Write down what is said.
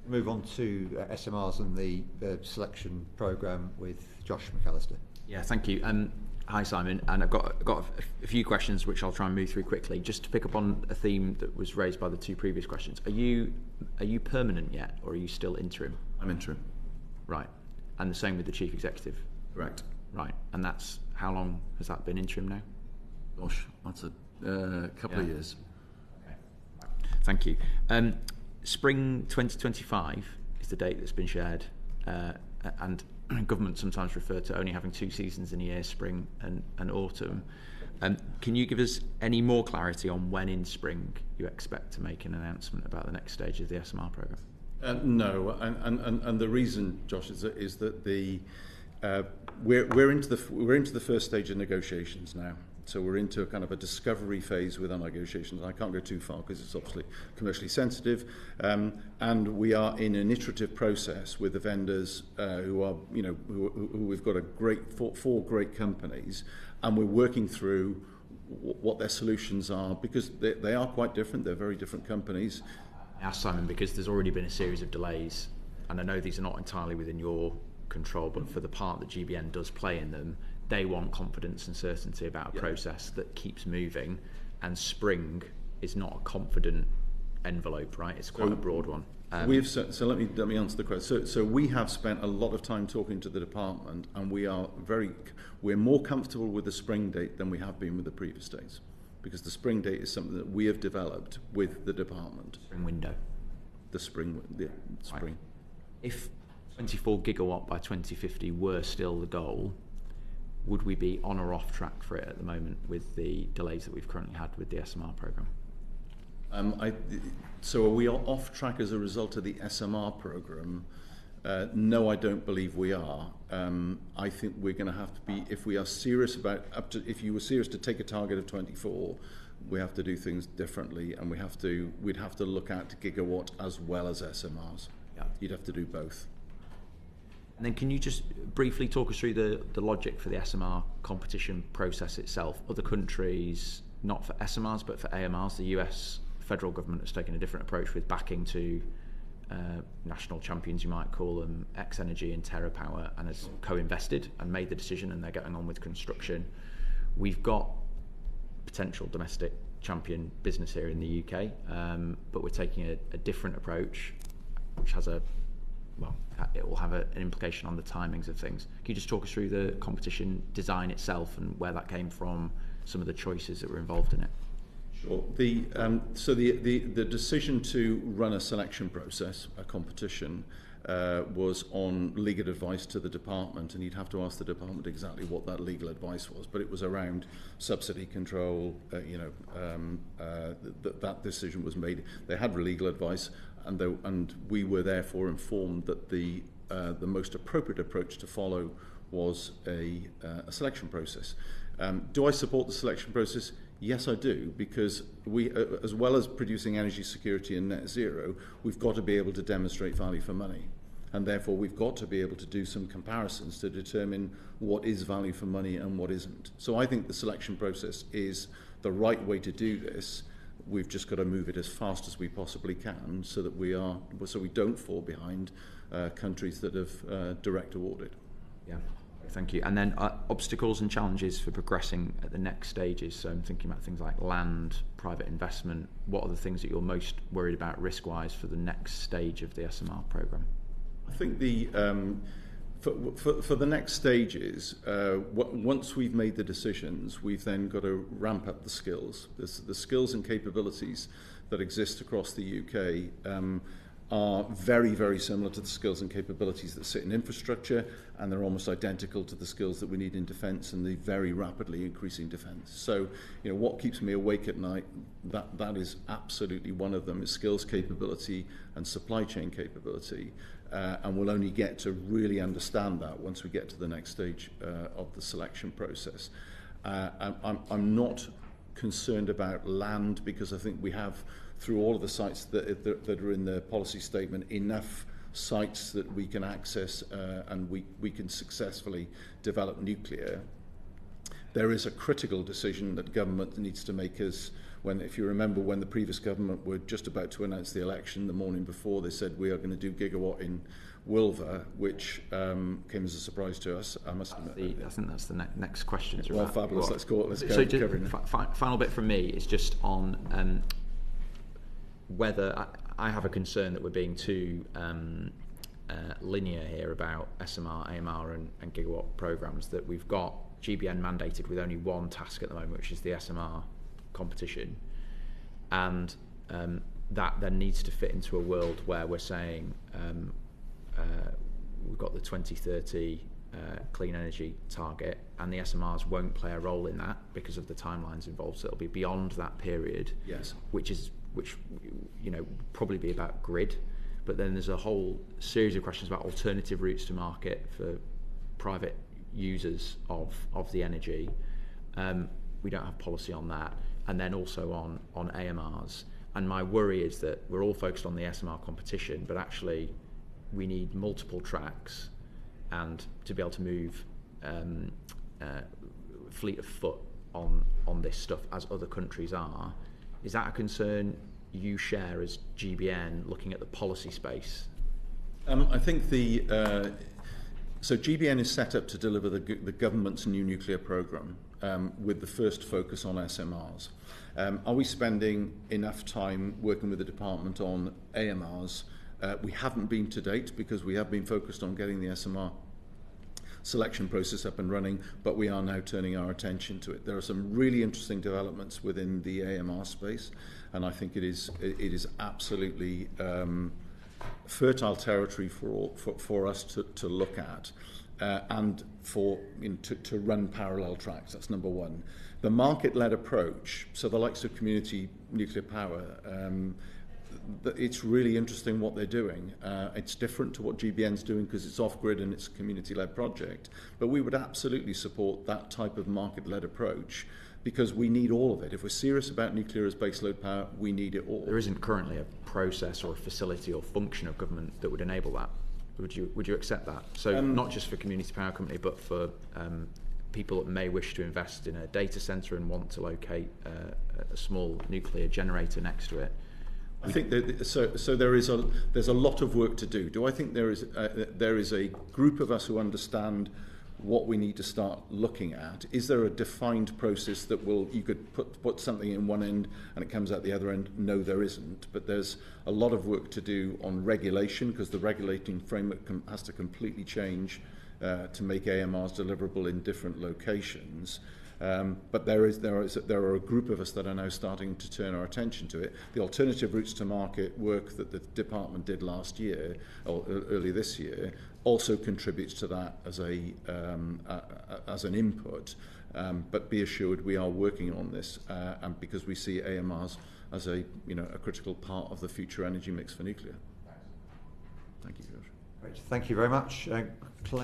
Move on to SMRs and the selection programme with Josh McAllister. Yeah, thank you. Hi, Simon. And I've got a few questions which I'll try and move through quickly. Just to pick up on a theme that was raised by the two previous questions. Are you permanent yet, or are you still interim? I'm interim. Right. And the same with the chief executive? Correct. Right. And that's, how long has that been interim now? Gosh, that's a couple of years. Okay. Thank you. Spring 2025 is the date that's been shared, and government sometimes refer to only having 2 seasons in a year, spring and autumn. Can you give us any more clarity on when in spring you expect to make an announcement about the next stage of the SMR programme? No, and the reason, Josh, is that we're into the first stage of negotiations now. So we're into a kind of a discovery phase with our negotiations. I can't go too far because it's obviously commercially sensitive, and we are in an iterative process with the vendors who we've got four great companies, and we're working through what their solutions are, because they are quite different. They're very different companies. I asked Simon because there's already been a series of delays, and I know these are not entirely within your control, but for the part that GBN does play in them, they want confidence and certainty about a process that keeps moving, and spring is not a confident envelope, right? It's quite a broad one. So let me answer the question. So we have spent a lot of time talking to the department, and we're more comfortable with the spring date than we have been with the previous dates, because the spring date is something that we have developed with the department. Spring window. The spring. Right. If 24 gigawatt by 2050 were still the goal, would we be on or off track for it at the moment with the delays that we've currently had with the SMR programme? So are we off track as a result of the SMR programme? No, I don't believe we are. I think we're going to have to be, if we are serious about, if you were serious to take a target of 24, we have to do things differently, and we'd have to look at gigawatt as well as SMRs. Yeah. You'd have to do both. And then can you just briefly talk us through the logic for the SMR competition process itself? Other countries, not for SMRs, but for AMRs, the US federal government has taken a different approach with backing to national champions, you might call them, X-Energy and TerraPower, and has co-invested and made the decision, and they're getting on with construction. We've got potential domestic champion business here in the UK, but we're taking a different approach, which has it will have an implication on the timings of things. Can you just talk us through the competition design itself and where that came from, some of the choices that were involved in it? Sure. The decision to run a selection process, a competition, was on legal advice to the department, and you'd have to ask the department exactly what that legal advice was. But it was around subsidy control. That decision was made. They had legal advice, and we were therefore informed that the most appropriate approach to follow was a selection process. Do I support the selection process? Yes, I do, because we, as well as producing energy security and net zero, we've got to be able to demonstrate value for money. And therefore, we've got to be able to do some comparisons to determine what is value for money and what isn't. So I think the selection process is the right way to do this. We've just got to move it as fast as we possibly can, so that we don't fall behind countries that have direct awarded. Yeah. Thank you. And then obstacles and challenges for progressing at the next stages. So I'm thinking about things like land, private investment. What are the things that you're most worried about risk-wise for the next stage of the SMR programme? I think for the next stages, once we've made the decisions, we've then got to ramp up the skills. The skills and capabilities that exist across the UK are very, very similar to the skills and capabilities that sit in infrastructure, and they're almost identical to the skills that we need in defence and the very rapidly increasing defence. So, what keeps me awake at night, that is absolutely one of them, is skills capability and supply chain capability. And we'll only get to really understand that once we get to the next stage of the selection process. I'm not concerned about land, because I think we have, through all of the sites that are in the policy statement, enough sites that we can access and we can successfully develop nuclear. There is a critical decision that government needs to make as when, if you remember, when the previous government were just about to announce the election, the morning before, they said we are going to do gigawatt in Wilver, which came as a surprise to us, I must admit. I think that's the next question. Well, fabulous. Let's go so covering it. Final bit from me is just on whether I have a concern that we're being too linear here about SMR, AMR and gigawatt programs, that we've got GBN mandated with only one task at the moment, which is the SMR competition, and that then needs to fit into a world where we're saying we've got the 2030 clean energy target, and the SMRs won't play a role in that because of the timelines involved, so it'll be beyond that period. Yes. Which probably be about grid, but then there's a whole series of questions about alternative routes to market for private users of the energy. We don't have policy on that, and then also on AMRs. And my worry is that we're all focused on the SMR competition, but actually we need multiple tracks and to be able to move fleet of foot on this stuff as other countries are. Is that a concern you share as GBN, looking at the policy space? I think so GBN is set up to deliver the government's new nuclear programme with the first focus on SMRs. Are we spending enough time working with the department on AMRs? We haven't been to date because we have been focused on getting the SMR selection process up and running, but we are now turning our attention to it. There are some really interesting developments within the AMR space, and I think it is absolutely fertile territory for us to look at and for to run parallel tracks. That's number one. The market-led approach, so the likes of community nuclear power, it's really interesting what they're doing. It's different to what GBN's doing because it's off-grid and it's a community-led project. But we would absolutely support that type of market-led approach because we need all of it. If we're serious about nuclear as baseload power, we need it all. There isn't currently a process or a facility or function of government that would enable that. Would you accept that? So not just for community power company, but for people that may wish to invest in a data centre and want to locate a small nuclear generator next to it. I think that there's a lot of work to do. Do I think there is a group of us who understand what we need to start looking at? Is there a defined process that you could put something in one end and it comes out the other end? No, there isn't. But there's a lot of work to do on regulation because the regulating framework has to completely change to make AMRs deliverable in different locations. But there are a group of us that are now starting to turn our attention to it. The alternative routes to market work that the department did last year or early this year also contributes to that as an input. But be assured we are working on this, and because we see AMRs as a critical part of the future energy mix for nuclear. Thank you, George. Great. Thank you very much, Claire.